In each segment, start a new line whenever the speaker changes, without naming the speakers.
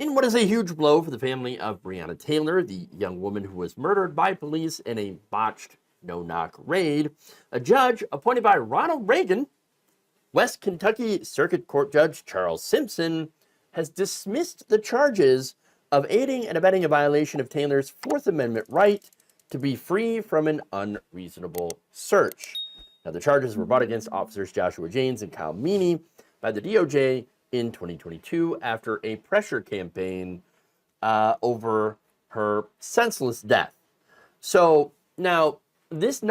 In what is a huge blow for the family of Breonna Taylor, the young woman who was murdered by police in a botched no-knock raid, a judge appointed by Ronald Reagan, West Kentucky Circuit Court Judge Charles Simpson, has dismissed the charges of aiding and abetting a violation of Taylor's Fourth Amendment right to be free from an unreasonable search. Now, the charges were brought against officers Joshua James and Kyle Meany by the DOJ in 2022 after a pressure campaign over her senseless death. So now this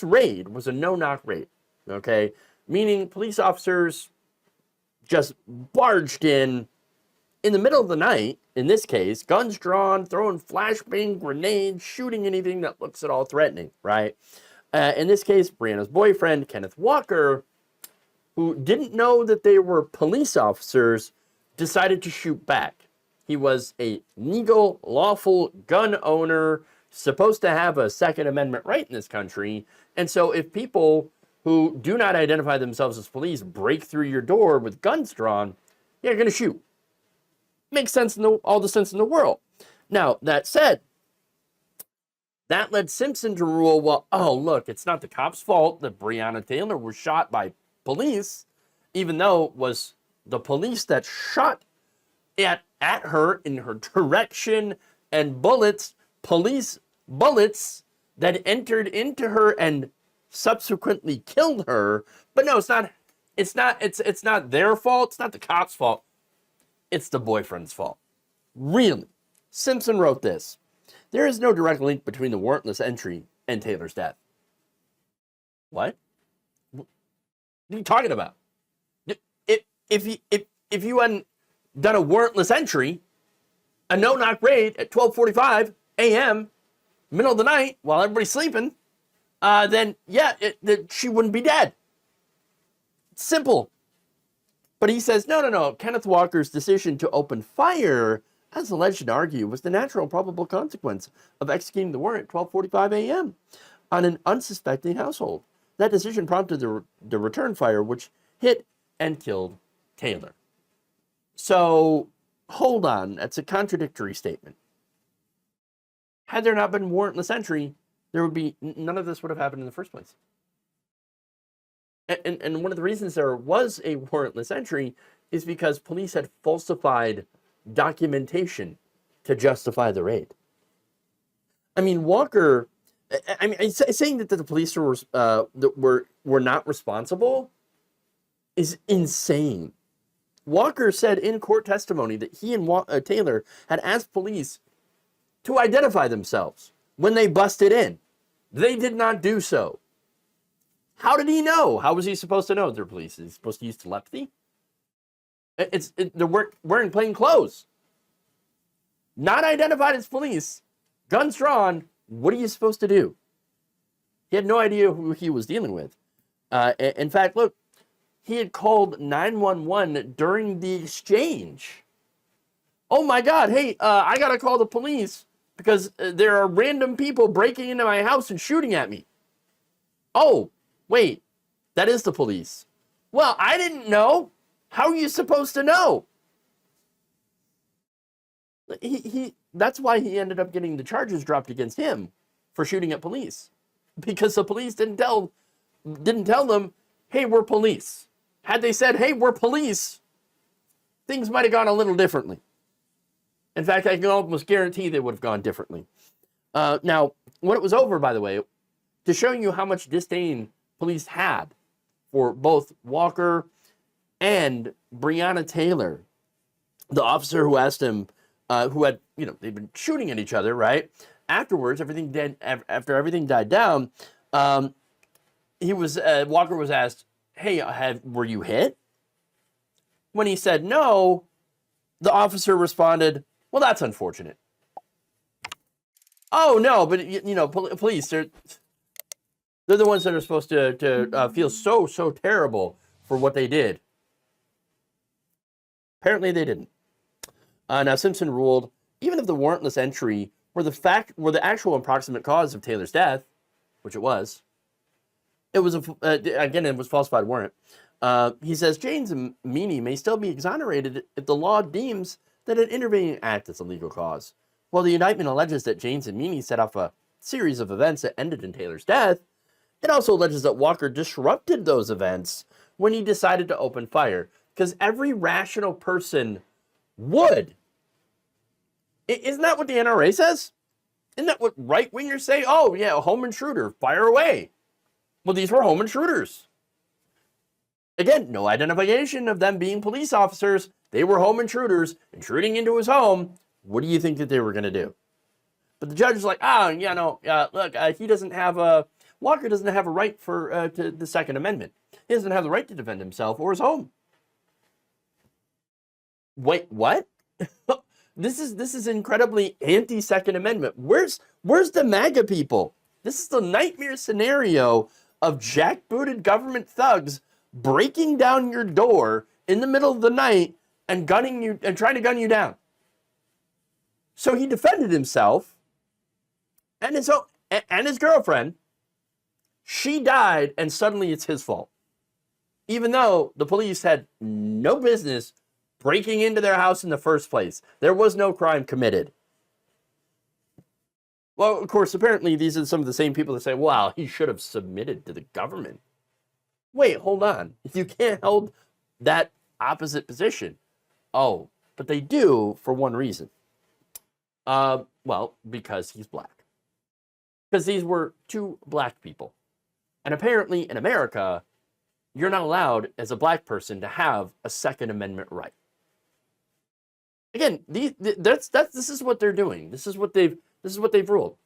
raid was a no-knock raid, okay? Meaning police officers just barged in the middle of the night, in this case, guns drawn, throwing flashbang grenades, shooting anything that looks at all threatening, right? In this case, Breonna's boyfriend, Kenneth Walker, who didn't know that they were police officers, decided to shoot back. He was a legal, lawful gun owner, supposed to have a Second Amendment right in this country. And so if people who do not identify themselves as police break through your door with guns drawn, you're going to shoot. Makes sense, all the sense in the world. Now, that said, that led Simpson to rule, well, oh, look, it's not the cops' fault that Breonna Taylor was shot by police, even though it was the police that shot at her in her direction, and police bullets that entered into her and subsequently killed her. But no, it's not their fault. It's not the cops' fault. It's the boyfriend's fault. Really. Simpson wrote this. There is no direct link between the warrantless entry and Taylor's death. What? What are you talking about? If you hadn't done a warrantless entry, a no-knock raid at 12:45 a.m., middle of the night, while everybody's sleeping, then yeah, she wouldn't be dead. It's simple. But he says, no. Kenneth Walker's decision to open fire, as alleged and argued, was the natural and probable consequence of executing the warrant at 12:45 a.m. on an unsuspecting household. That decision prompted the return fire, which hit and killed Taylor. So, hold on. That's a contradictory statement. Had there not been warrantless entry, none of this would have happened in the first place. And one of the reasons there was a warrantless entry is because police had falsified documentation to justify the raid. I mean, Walker, saying that the police were not responsible is insane. Walker said in court testimony that he and Taylor had asked police to identify themselves when they busted in. They did not do so. How did he know? How was he supposed to know they're police? Is he supposed to use telepathy? They're wearing plain clothes. Not identified as police, guns drawn. What are you supposed to do? He had no idea who he was dealing with. In fact, look, he had called 911 during the exchange. Oh my God, hey, I gotta call the police because there are random people breaking into my house and shooting at me. Oh, wait, that is the police. Well, I didn't know. How are you supposed to know? That's why he ended up getting the charges dropped against him for shooting at police. Because the police didn't tell them, hey, we're police. Had they said, hey, we're police, things might have gone a little differently. In fact, I can almost guarantee they would have gone differently. Now, when it was over, by the way, to show you how much disdain police had for both Walker and Breonna Taylor, the officer who asked him, who had, they've been shooting at each other, right? Afterwards, after everything died down, Walker was asked, hey, were you hit? When he said no, the officer responded, well, that's unfortunate. Oh, no, but, police, they're the ones that are supposed to feel so terrible for what they did. Apparently they didn't. Now, Simpson ruled, even if the warrantless entry were the actual and proximate cause of Taylor's death, which it was it was falsified warrant. He says James and Meany may still be exonerated if the law deems that an intervening act is a legal cause. While the indictment alleges that James and Meany set off a series of events that ended in Taylor's death, it also alleges that Walker disrupted those events when he decided to open fire, because every rational person would. Isn't that what the NRA says? Isn't that what right-wingers say? Oh, yeah, a home intruder, fire away. Well, these were home intruders. Again, no identification of them being police officers. They were home intruders intruding into his home. What do you think that they were going to do? But the judge is like, look, he doesn't have a, Walker doesn't have a right to the Second Amendment. He doesn't have the right to defend himself or his home. Wait, what? This is incredibly anti-Second Amendment. Where's the MAGA people? This is the nightmare scenario of jackbooted government thugs breaking down your door in the middle of the night and gunning you and trying to gun you down. So he defended himself and his girlfriend. She died, and suddenly it's his fault. Even though the police had no business breaking into their house in the first place. There was no crime committed. Well, of course, apparently these are some of the same people that say, wow, he should have submitted to the government. Wait, hold on. You can't hold that opposite position. Oh, but they do for one reason. Well, because he's black. Because these were two black people. And apparently in America, you're not allowed as a black person to have a Second Amendment right. Again, this is what they're doing. This is what they've ruled.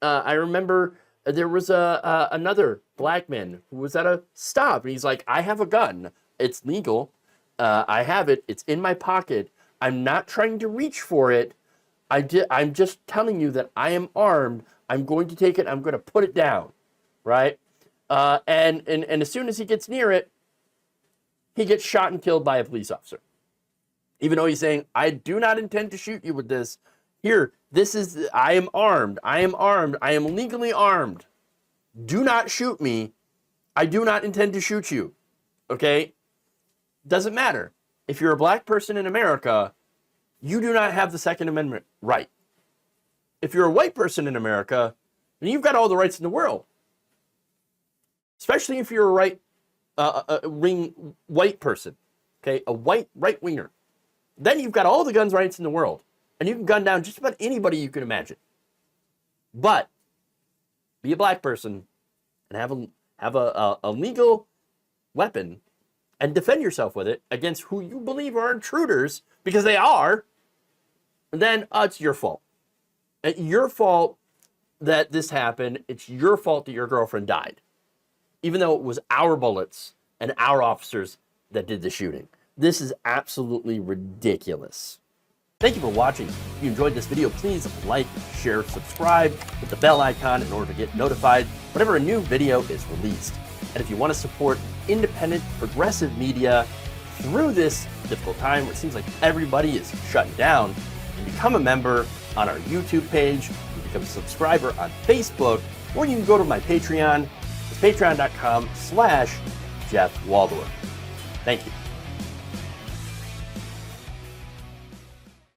I remember there was another black man who was at a stop, and he's like, "I have a gun. It's legal. I have it. It's in my pocket. I'm not trying to reach for it. I'm just telling you that I am armed. I'm going to take it. I'm going to put it down, right? And as soon as he gets near it, he gets shot and killed by a police officer. Even though he's saying, I do not intend to shoot you with this. Here, I am armed. I am armed. I am legally armed. Do not shoot me. I do not intend to shoot you. Okay? Doesn't matter. If you're a black person in America, you do not have the Second Amendment right. If you're a white person in America, then you've got all the rights in the world. Especially if you're a right-wing white person. Okay? A white right-winger. Then you've got all the guns rights in the world. And you can gun down just about anybody you can imagine. But be a black person and have a legal weapon and defend yourself with it against who you believe are intruders, because they are, then it's your fault. It's your fault that this happened. It's your fault that your girlfriend died. Even though it was our bullets and our officers that did the shooting. This is absolutely ridiculous. Thank you for watching. If you enjoyed this video, please like, share, subscribe, hit the bell icon in order to get notified whenever a new video is released. And if you want to support independent, progressive media through this difficult time where it seems like everybody is shutting down, you can become a member on our YouTube page, you can become a subscriber on Facebook, or you can go to my Patreon. It's patreon.com/Jeff Waldorf. Thank you.